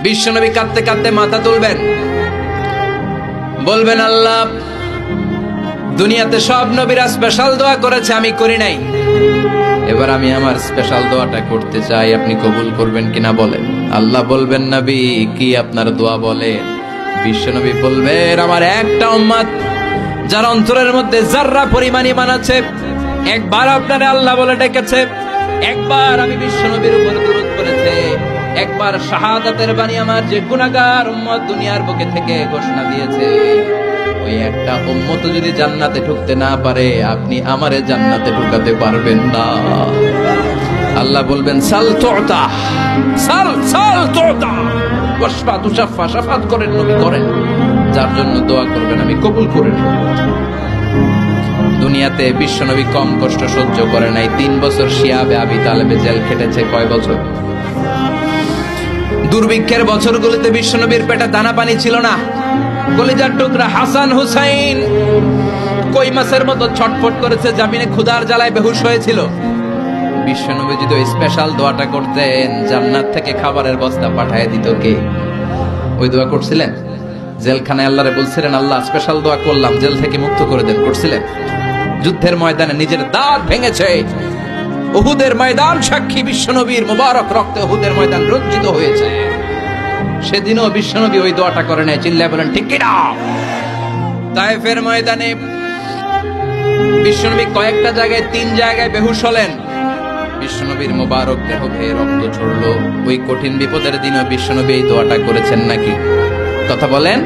বিশ্বনবী কাঁদতে কাঁদতে মাথা তুলবেন, বলবেন আল্লাহ দুনিয়াতে সব নবীরা স্পেশাল দোয়া করেছে, আমি করি নাই, এবার আমি আমার স্পেশাল দোয়াটা করতে চাই, আপনি কবুল করবেন কিনা বলেন। আল্লাহ বলবেন নবী কি আপনার দোয়া বলেন? বিশ্বনবী বলবেন আমার একটা উম্মত যার অন্তরের মধ্যে যাররা পরিমাণ ঈমান আছে, একবার আপনারে আল্লাহ বলে ডেকেছে, একবার আমি বিশ্বনবীর উপর দুরূদ পড়েছে, একবার শাহাদাতের বাণী আমার যে গুনাহগার উম্মত দুনিয়ার বুকে থেকে ঘোষণা দিয়েছে, ওই একটা উম্মত যদি জান্নাতে ঢুকতে না পারে আপনি আমারে জান্নাতে ঢুকাতে পারবেন না। আল্লাহ বলবেন সাল তুতা, সাল সাল তুতা, ওয়াশফা তুশাফা, শাফাত করেন নবী করেন, যার জন্য দোয়া করবেন আমি কবুল করে নেব। দুনিয়াতে বিশ্বনবী কম কষ্ট সহ্য করে নাই। 3 বছর শিয়াবে আবি তালেবে জেল খেটেছে। কয় বছর? দুর্ভিক্ষের বছরগুলোতে বিশ্বনবীর পেটে দানা পানি ছিল না। কলিজার টুকরা হাসান হুসাইন কই মাছের মতো ছটফট করেছে, জামিনে ক্ষুধার জ্বালায় বেহুশ হয়েছিল। বিশ্বনবী যদি ওই স্পেশাল দোয়াটা করতেন, জান্নাত থেকে খাবারের বস্তা পাঠিয়ে দিত কে? ওই দোয়া করছিলেন? জেলখানায় আল্লাহরে বলছিলেন আল্লাহ স্পেশাল দোয়া করলাম, জেল থেকে মুক্ত করে দেন, করছিলেন? যুদ্ধের ময়দানে নিজের দাঁত ভেঙেছে, উহুদের ময়দান সাক্ষী, বিশ্বনবীর মুবারক রক্তে উহুদের ময়দান রঞ্জিত হয়েছে। সেদিনও বিশ্বনবী ওই দোয়াটা করে নাই। চিল্লায় বলেন ঠিক কি না? তায়েফের ময়দানে বিশ্বনবী কয়েকটা জায়গায় 3 জায়গায় বেহুশ হলেন। বিশ্বনবীর মুবারক দেহ বেয়ে রক্ত ঝরলো। ওই কঠিন বিপদের দিনও বিশ্বনবী এই দোয়াটা করেছেন নাকি? কথা বলেন।